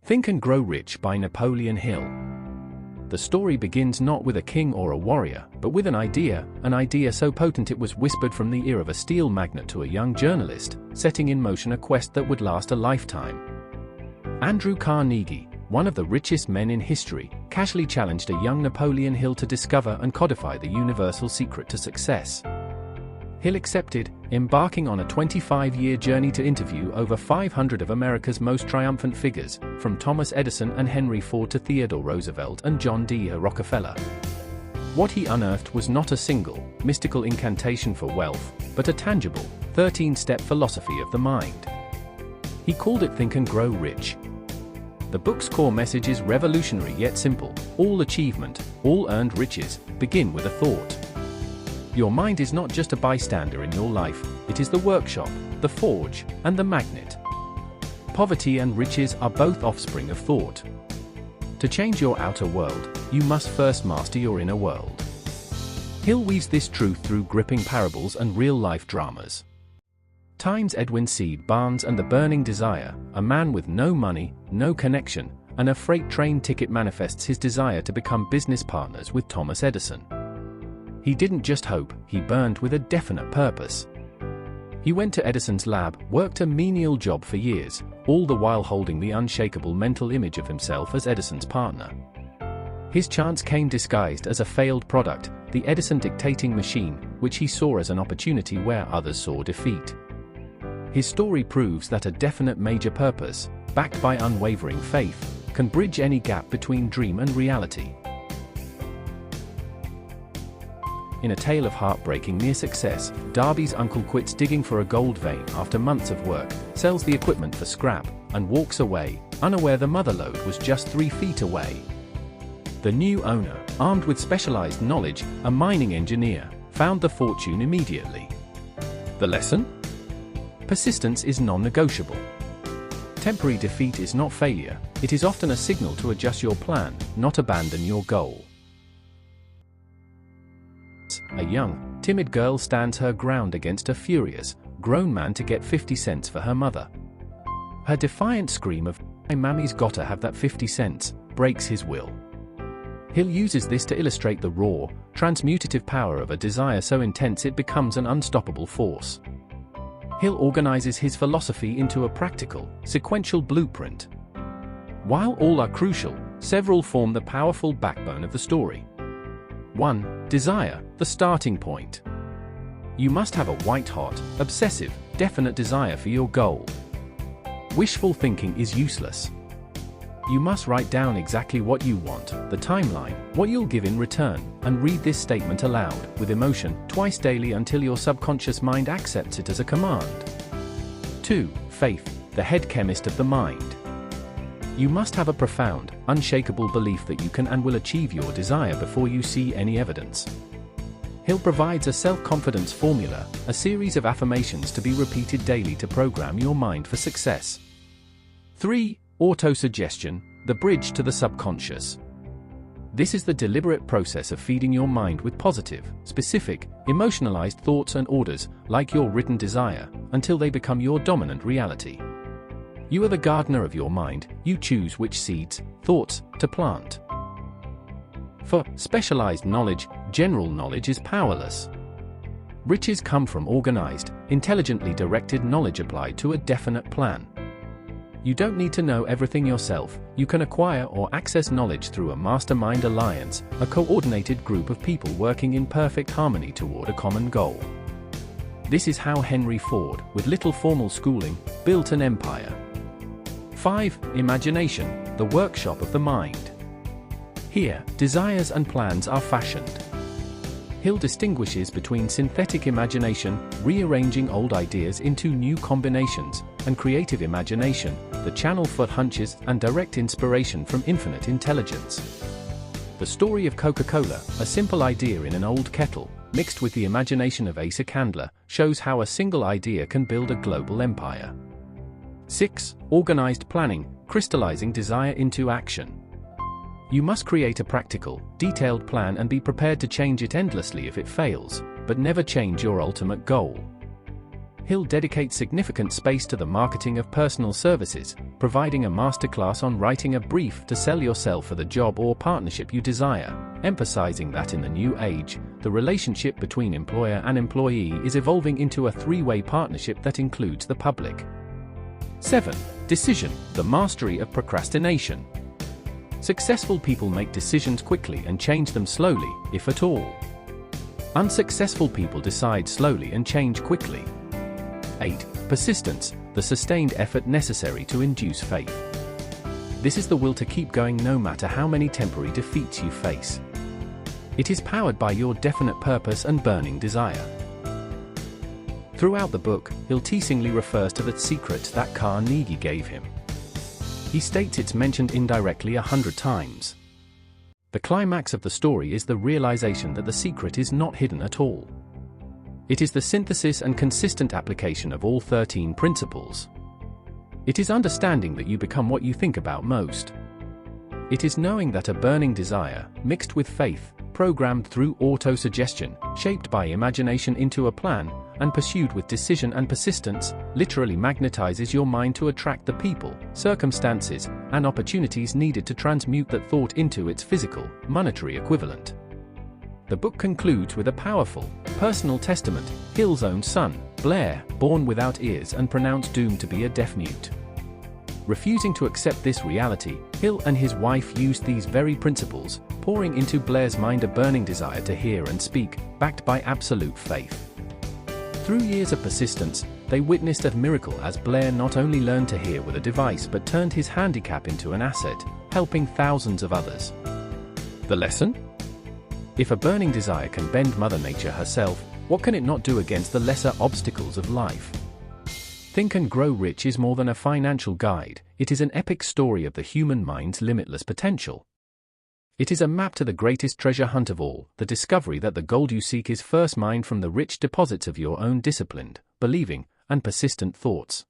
Think and Grow Rich by Napoleon Hill. The story begins not with a king or a warrior, but with an idea so potent it was whispered from the ear of a steel magnate to a young journalist, setting in motion a quest that would last a lifetime. Andrew Carnegie, one of the richest men in history, casually challenged a young Napoleon Hill to discover and codify the universal secret to success. Hill accepted, embarking on a 25-year journey to interview over 500 of America's most triumphant figures, from Thomas Edison and Henry Ford to Theodore Roosevelt and John D. Rockefeller. What he unearthed was not a single, mystical incantation for wealth, but a tangible, 13-step philosophy of the mind. He called it Think and Grow Rich. The book's core message is revolutionary yet simple: all achievement, all earned riches, begin with a thought. Your mind is not just a bystander in your life, it is the workshop, the forge, and the magnet. Poverty and riches are both offspring of thought. To change your outer world, you must first master your inner world. Hill weaves this truth through gripping parables and real-life dramas. Times Edwin C. Barnes and the Burning Desire, a man with no money, no connection, and a freight train ticket manifests his desire to become business partners with Thomas Edison. He didn't just hope, he burned with a definite purpose. He went to Edison's lab, worked a menial job for years, all the while holding the unshakable mental image of himself as Edison's partner. His chance came disguised as a failed product, the Edison dictating machine, which he saw as an opportunity where others saw defeat. His story proves that a definite major purpose, backed by unwavering faith, can bridge any gap between dream and reality. In a tale of heartbreaking near success, Darby's uncle quits digging for a gold vein after months of work, sells the equipment for scrap, and walks away, unaware the mother lode was just 3 feet away. The new owner, armed with specialized knowledge, a mining engineer, found the fortune immediately. The lesson? Persistence is non-negotiable. Temporary defeat is not failure, it is often a signal to adjust your plan, not abandon your goal. A young, timid girl stands her ground against a furious, grown man to get 50 cents for her mother. Her defiant scream of, "My mammy's gotta have that 50 cents, breaks his will. Hill uses this to illustrate the raw, transmutative power of a desire so intense it becomes an unstoppable force. Hill organizes his philosophy into a practical, sequential blueprint. While all are crucial, several form the powerful backbone of the story. 1. Desire, the starting point. You must have a white-hot, obsessive, definite desire for your goal. Wishful thinking is useless. You must write down exactly what you want, the timeline, what you'll give in return, and read this statement aloud, with emotion, twice daily until your subconscious mind accepts it as a command. 2. Faith, the head chemist of the mind. You must have a profound, unshakable belief that you can and will achieve your desire before you see any evidence. Hill provides a self-confidence formula, a series of affirmations to be repeated daily to program your mind for success. 3. Autosuggestion, the bridge to the subconscious. This is the deliberate process of feeding your mind with positive, specific, emotionalized thoughts and orders, like your written desire, until they become your dominant reality. You are the gardener of your mind, you choose which seeds, thoughts, to plant. For specialized knowledge, general knowledge is powerless. Riches come from organized, intelligently directed knowledge applied to a definite plan. You don't need to know everything yourself, you can acquire or access knowledge through a mastermind alliance, a coordinated group of people working in perfect harmony toward a common goal. This is how Henry Ford, with little formal schooling, built an empire. 5. Imagination, the workshop of the mind. Here, desires and plans are fashioned. Hill distinguishes between synthetic imagination, rearranging old ideas into new combinations, and creative imagination, the channel for hunches and direct inspiration from infinite intelligence. The story of Coca-Cola, a simple idea in an old kettle, mixed with the imagination of Asa Candler, shows how a single idea can build a global empire. 6. Organized planning, crystallizing desire into action. You must create a practical, detailed plan and be prepared to change it endlessly if it fails, but never change your ultimate goal. Hill dedicates significant space to the marketing of personal services, providing a masterclass on writing a brief to sell yourself for the job or partnership you desire, emphasizing that in the new age, the relationship between employer and employee is evolving into a three-way partnership that includes the public. 7. Decision: the mastery of procrastination. Successful people make decisions quickly and change them slowly, if at all. Unsuccessful people decide slowly and change quickly. 8. Persistence: the sustained effort necessary to induce faith. This is the will to keep going no matter how many temporary defeats you face. It is powered by your definite purpose and burning desire. Throughout the book, Hill teasingly refers to the secret that Carnegie gave him. He states it's mentioned indirectly 100 times. The climax of the story is the realization that the secret is not hidden at all. It is the synthesis and consistent application of all 13 principles. It is understanding that you become what you think about most. It is knowing that a burning desire, mixed with faith, programmed through auto-suggestion, shaped by imagination into a plan, and pursued with decision and persistence, literally magnetizes your mind to attract the people, circumstances, and opportunities needed to transmute that thought into its physical, monetary equivalent. The book concludes with a powerful, personal testament: Hill's own son, Blair, born without ears and pronounced doomed to be a deaf-mute. Refusing to accept this reality, Hill and his wife used these very principles, pouring into Blair's mind a burning desire to hear and speak, backed by absolute faith. Through years of persistence, they witnessed a miracle as Blair not only learned to hear with a device but turned his handicap into an asset, helping thousands of others. The lesson? If a burning desire can bend Mother Nature herself, what can it not do against the lesser obstacles of life? Think and Grow Rich is more than a financial guide, it is an epic story of the human mind's limitless potential. It is a map to the greatest treasure hunt of all, the discovery that the gold you seek is first mined from the rich deposits of your own disciplined, believing, and persistent thoughts.